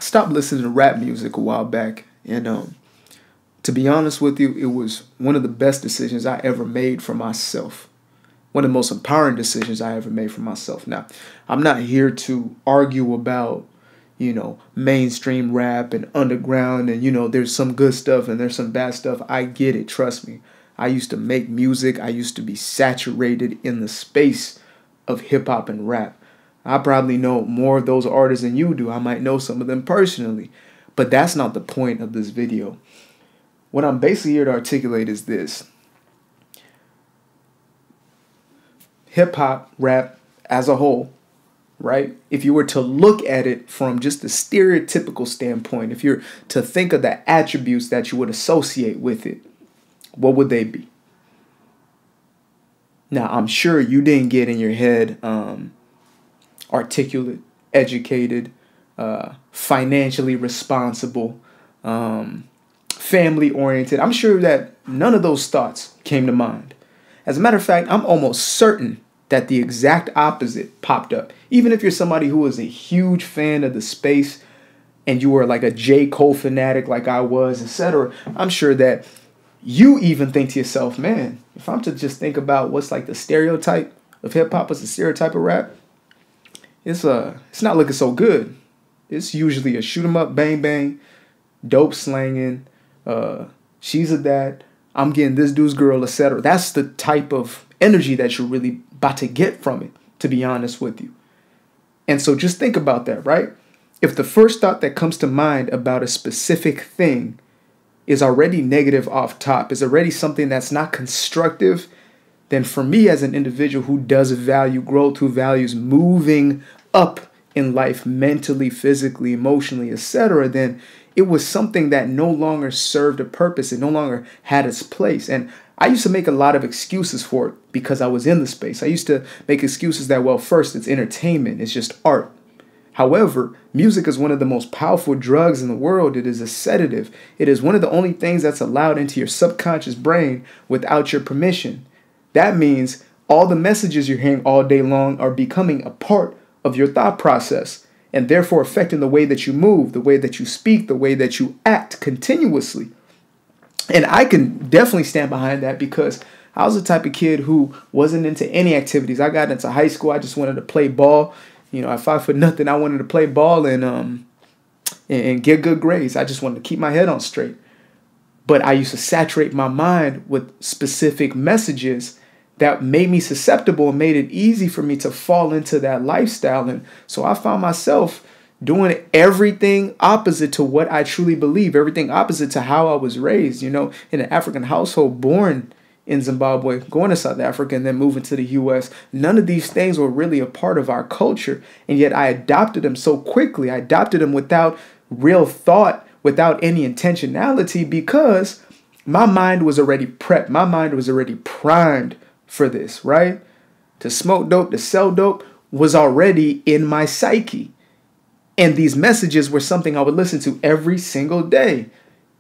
stopped listening to rap music a while back, and to be honest with you, it was one of the best decisions I ever made for myself. One of the most empowering decisions I ever made for myself. Now, I'm not here to argue about, mainstream rap and underground and, there's some good stuff and there's some bad stuff. I get it. Trust me. I used to make music. I used to be saturated in the space of hip hop and rap. I probably know more of those artists than you do. I might know some of them personally, but that's not the point of this video. What I'm basically here to articulate is this. Hip hop, rap as a whole, right? If you were to look at it from just the stereotypical standpoint, if you're to think of the attributes that you would associate with it, what would they be? Now, I'm sure you didn't get in your head articulate, educated, financially responsible, family-oriented. I'm sure that none of those thoughts came to mind. As a matter of fact, I'm almost certain that the exact opposite popped up. Even if you're somebody who is a huge fan of the space and you were like a J. Cole fanatic like I was, etc., I'm sure that you even think to yourself, man, if I'm to just think about what's like the stereotype of hip-hop, what's the stereotype of rap, it's not looking so good. It's usually a shoot 'em up, bang, bang, dope slanging, she's a dad, I'm getting this dude's girl, etc. That's the type of energy that you're really about to get from it, to be honest with you. And so just think about that, right? If the first thought that comes to mind about a specific thing is already negative off top, is already something that's not constructive, then for me as an individual who does value growth, who values moving up in life mentally, physically, emotionally, etc., then it was something that no longer served a purpose. It no longer had its place. And I used to make a lot of excuses for it because I was in the space. I used to make excuses that, well, first, it's entertainment. It's just art. However, music is one of the most powerful drugs in the world. It is a sedative. It is one of the only things that's allowed into your subconscious brain without your permission. That means all the messages you're hearing all day long are becoming a part of your thought process and therefore affecting the way that you move, the way that you speak, the way that you act continuously. And I can definitely stand behind that because I was the type of kid who wasn't into any activities. I got into high school. I just wanted to play ball. At 5'0", I wanted to play ball and get good grades. I just wanted to keep my head on straight. But I used to saturate my mind with specific messages that made me susceptible and made it easy for me to fall into that lifestyle. And so I found myself doing everything opposite to what I truly believe, everything opposite to how I was raised, in an African household, born in Zimbabwe, going to South Africa, and then moving to the U.S. None of these things were really a part of our culture. And yet I adopted them so quickly. I adopted them without real thought, without any intentionality, because my mind was already prepped. My mind was already primed for this, right? To smoke dope, to sell dope was already in my psyche. And these messages were something I would listen to every single day.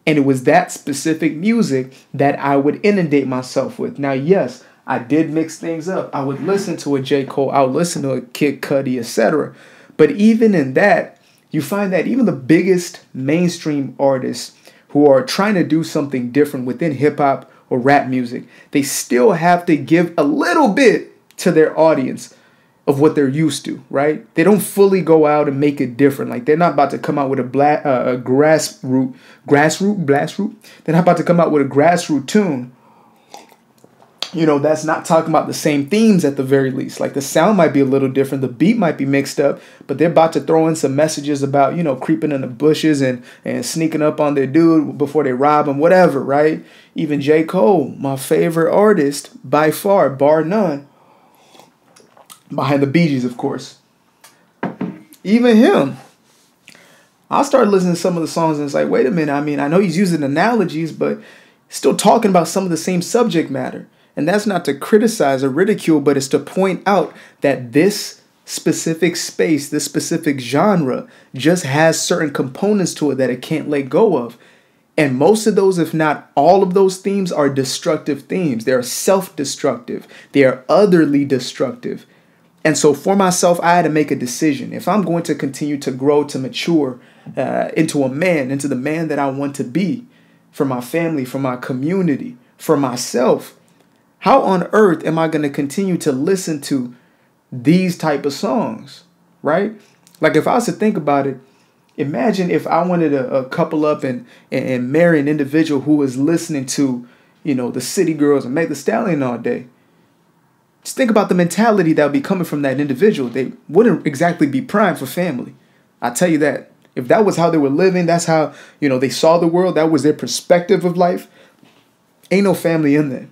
And it was that specific music that I would inundate myself with. Now, yes, I did mix things up. I would listen to a J. Cole, I would listen to a Kid Cudi, etc. But even in that, you find that even the biggest mainstream artists who are trying to do something different within hip-hop or rap music, they still have to give a little bit to their audience of what they're used to, right? They don't fully go out and make it different. Like they're not about to come out with a grassroot. They're not about to come out with a grassroots tune. That's not talking about the same themes at the very least. Like the sound might be a little different. The beat might be mixed up, but they're about to throw in some messages about, creeping in the bushes and sneaking up on their dude before they rob him, whatever, right? Even J. Cole, my favorite artist by far, bar none, behind the Bee Gees, of course. Even him, I started listening to some of the songs and it's like, wait a minute. I know he's using analogies, but still talking about some of the same subject matter. And that's not to criticize or ridicule, but it's to point out that this specific space, this specific genre just has certain components to it that it can't let go of. And most of those, if not all of those themes, are destructive themes. They are self-destructive. They are otherly destructive. And so for myself, I had to make a decision. If I'm going to continue to grow, to mature, into a man, into the man that I want to be, for my family, for my community, for myself, how on earth am I going to continue to listen to these type of songs, right? Like if I was to think about it, imagine if I wanted a couple up and marry an individual who was listening to, the City Girls and Meg Thee Stallion all day. Just think about the mentality that would be coming from that individual. They wouldn't exactly be primed for family. I tell you that. If that was how they were living, that's how, they saw the world, that was their perspective of life, ain't no family in there.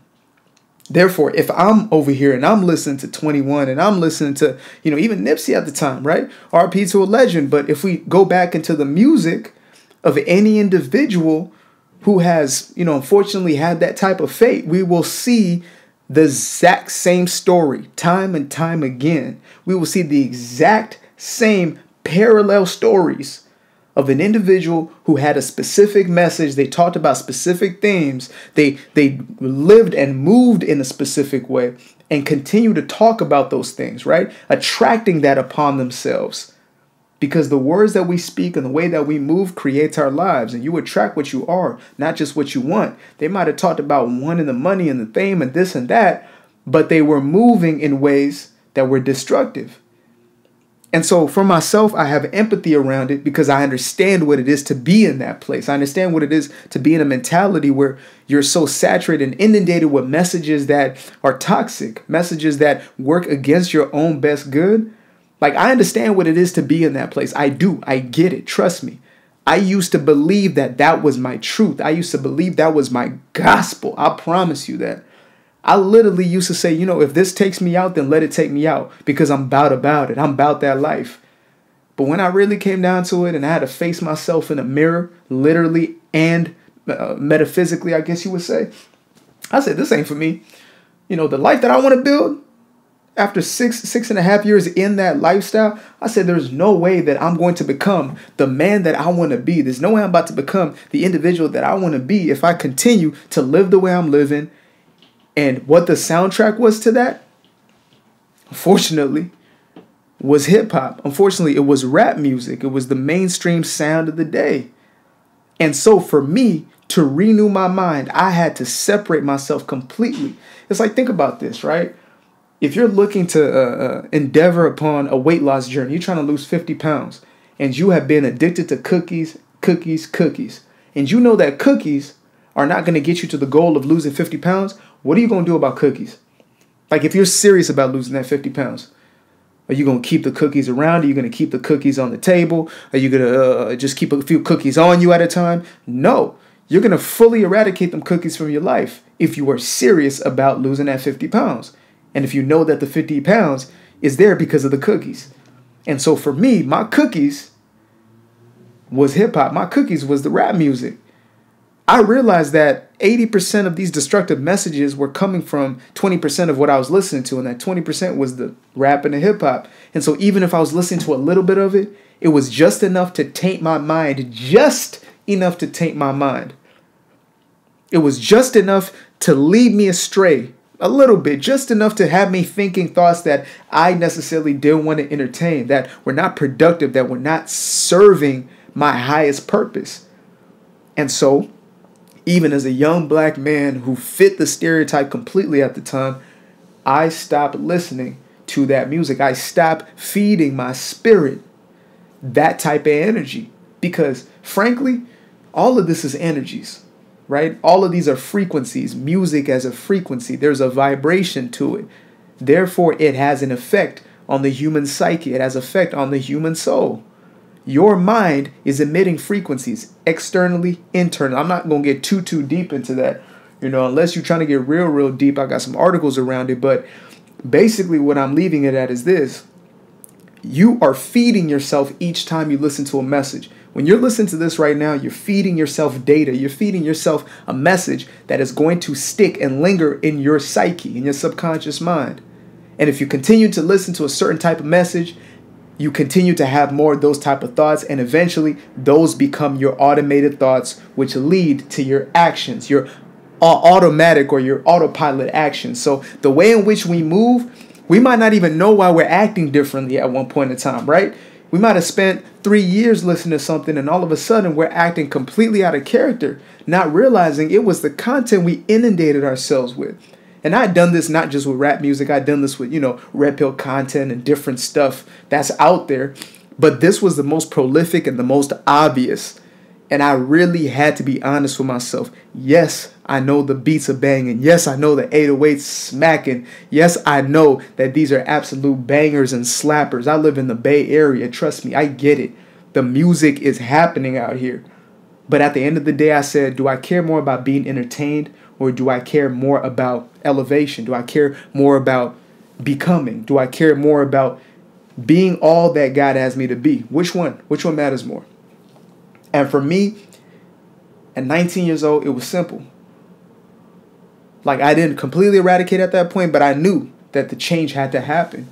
Therefore, if I'm over here and I'm listening to 21 and I'm listening to, even Nipsey at the time, right? RP to a legend. But if we go back into the music of any individual who has, unfortunately had that type of fate, we will see the exact same story time and time again. We will see the exact same parallel stories of an individual who had a specific message. They talked about specific themes. They lived and moved in a specific way and continue to talk about those things, right? Attracting that upon themselves. Because the words that we speak and the way that we move creates our lives, and you attract what you are, not just what you want. They might have talked about wanting the money and the fame and this and that, but they were moving in ways that were destructive. And so for myself, I have empathy around it because I understand what it is to be in that place. I understand what it is to be in a mentality where you're so saturated and inundated with messages that are toxic, messages that work against your own best good. Like, I understand what it is to be in that place. I do. I get it. Trust me. I used to believe that that was my truth. I used to believe that was my gospel. I promise you that. I literally used to say, if this takes me out, then let it take me out because I'm about it. I'm about that life. But when I really came down to it and I had to face myself in a mirror, literally and metaphysically, I guess you would say, I said, this ain't for me. The life that I want to build, after 6.5 years in that lifestyle, I said, there's no way that I'm going to become the man that I want to be. There's no way I'm about to become the individual that I want to be if I continue to live the way I'm living. And what the soundtrack was to that, unfortunately, was hip hop. Unfortunately, it was rap music. It was the mainstream sound of the day. And so for me to renew my mind, I had to separate myself completely. It's like, think about this, right? If you're looking to endeavor upon a weight loss journey, you're trying to lose 50 pounds, and you have been addicted to cookies, and you know that cookies are not going to get you to the goal of losing 50 pounds, what are you going to do about cookies? Like, if you're serious about losing that 50 pounds, are you going to keep the cookies around? Are you going to keep the cookies on the table? Are you going to just keep a few cookies on you at a time? No, you're going to fully eradicate them cookies from your life if you are serious about losing that 50 pounds. And if you know that the 50 pounds is there because of the cookies. And so for me, my cookies was hip hop. My cookies was the rap music. I realized that 80% of these destructive messages were coming from 20% of what I was listening to. And that 20% was the rap and the hip hop. And so even if I was listening to a little bit of it, it was just enough to taint my mind. Just enough to taint my mind. It was just enough to lead me astray. A little bit, just enough to have me thinking thoughts that I necessarily didn't want to entertain, that were not productive, that were not serving my highest purpose. And so, even as a young black man who fit the stereotype completely at the time, I stopped listening to that music. I stopped feeding my spirit that type of energy because, frankly, all of this is energies. Right? All of these are frequencies. Music as a frequency. There's a vibration to it. Therefore, it has an effect on the human psyche. It has effect on the human soul. Your mind is emitting frequencies externally, internally. I'm not going to get too deep into that, unless you're trying to get real deep. I got some articles around it. But basically what I'm leaving it at is this. You are feeding yourself each time you listen to a message. When you're listening to this right now, you're feeding yourself data. You're feeding yourself a message that is going to stick and linger in your psyche, in your subconscious mind. And if you continue to listen to a certain type of message, you continue to have more of those type of thoughts. And eventually, those become your automated thoughts, which lead to your actions, your automatic or your autopilot actions. So the way in which we move, we might not even know why we're acting differently at one point in time, right? We might have spent 3 years listening to something, and all of a sudden we're acting completely out of character, not realizing it was the content we inundated ourselves with. And I'd done this not just with rap music. I'd done this with, red pill content and different stuff that's out there. But this was the most prolific and the most obvious. And I really had to be honest with myself. Yes, I know the beats are banging. Yes, I know the 808's smacking. Yes, I know that these are absolute bangers and slappers. I live in the Bay Area. Trust me, I get it. The music is happening out here. But at the end of the day, I said, do I care more about being entertained, or do I care more about elevation? Do I care more about becoming? Do I care more about being all that God has me to be? Which one? Which one matters more? And for me, at 19 years old, it was simple. Like, I didn't completely eradicate at that point, but I knew that the change had to happen.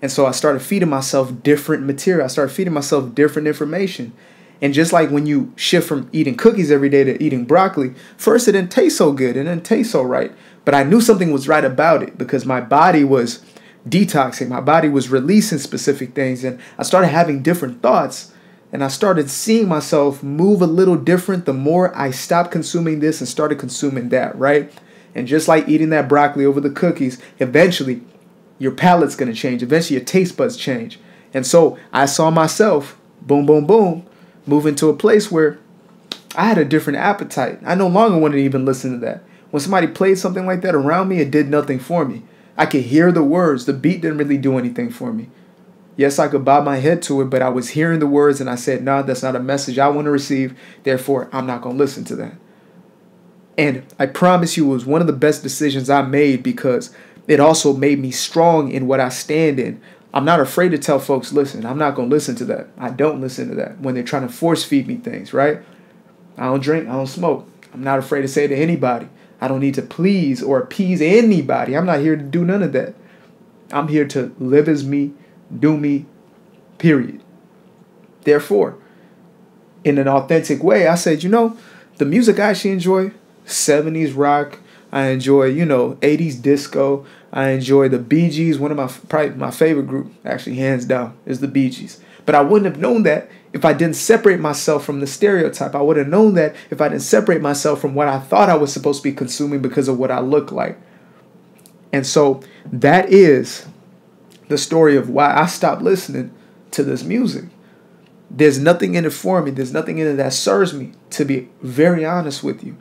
And so I started feeding myself different material. I started feeding myself different information. And just like when you shift from eating cookies every day to eating broccoli, first it didn't taste so good, it didn't taste so right. But I knew something was right about it because my body was detoxing. My body was releasing specific things. And I started having different thoughts. And I started seeing myself move a little different the more I stopped consuming this and started consuming that, right? And just like eating that broccoli over the cookies, eventually your palate's going to change. Eventually your taste buds change. And so I saw myself, boom, boom, boom, move into a place where I had a different appetite. I no longer wanted to even listen to that. When somebody played something like that around me, it did nothing for me. I could hear the words. The beat didn't really do anything for me. Yes, I could bob my head to it, but I was hearing the words and I said, nah, that's not a message I want to receive. Therefore, I'm not going to listen to that. And I promise you, it was one of the best decisions I made because it also made me strong in what I stand in. I'm not afraid to tell folks, listen, I'm not going to listen to that. I don't listen to that when they're trying to force feed me things, right? I don't drink. I don't smoke. I'm not afraid to say it to anybody. I don't need to please or appease anybody. I'm not here to do none of that. I'm here to live as me, do me, period. Therefore, in an authentic way, I said, the music I actually enjoy, 70s rock. I enjoy, 80s disco. I enjoy the Bee Gees. Probably my favorite group, actually, hands down, is the Bee Gees. But I wouldn't have known that if I didn't separate myself from the stereotype. I would have known that if I didn't separate myself from what I thought I was supposed to be consuming because of what I look like. And so that is the story of why I stopped listening to this music. There's nothing in it for me. There's nothing in it that serves me, to be very honest with you.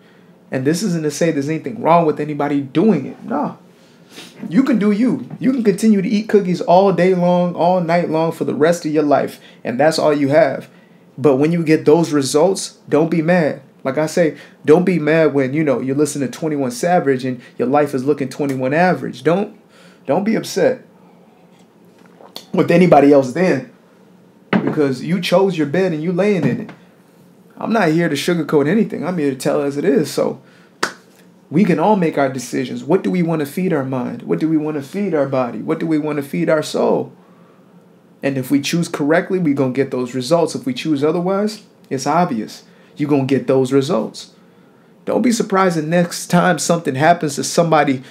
And this isn't to say there's anything wrong with anybody doing it. No. You can do you. You can continue to eat cookies all day long, all night long for the rest of your life. And that's all you have. But when you get those results, don't be mad. Like I say, don't be mad when, you listen to 21 Savage and your life is looking 21 average. Don't be upset with anybody else then, because you chose your bed and you laying in it. I'm not here to sugarcoat anything. I'm here to tell it as it is. So we can all make our decisions. What do we want to feed our mind? What do we want to feed our body? What do we want to feed our soul? And if we choose correctly, we're going to get those results. If we choose otherwise, it's obvious. You're going to get those results. Don't be surprised the next time something happens to somebody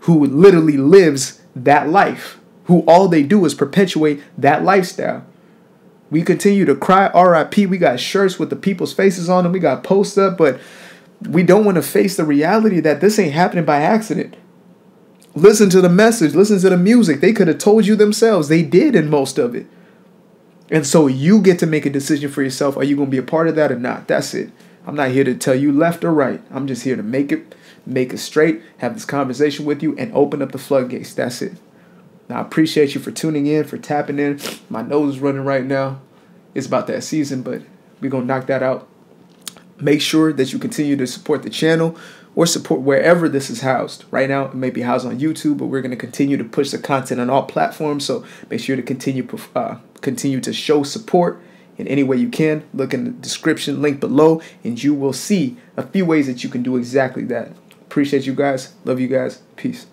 who literally lives that life, who all they do is perpetuate that lifestyle. We continue to cry RIP. We got shirts with the people's faces on them. We got posts up, but we don't want to face the reality that this ain't happening by accident. Listen to the message. Listen to the music. They could have told you themselves. They did in most of it. And so you get to make a decision for yourself. Are you going to be a part of that or not? That's it. I'm not here to tell you left or right. I'm just here to make it straight, have this conversation with you, and open up the floodgates. That's it. Now, I appreciate you for tuning in, for tapping in. My nose is running right now. It's about that season, but we're going to knock that out. Make sure that you continue to support the channel or support wherever this is housed. Right now, it may be housed on YouTube, but we're going to continue to push the content on all platforms. So make sure to continue to show support in any way you can. Look in the description link below, and you will see a few ways that you can do exactly that. Appreciate you guys. Love you guys. Peace.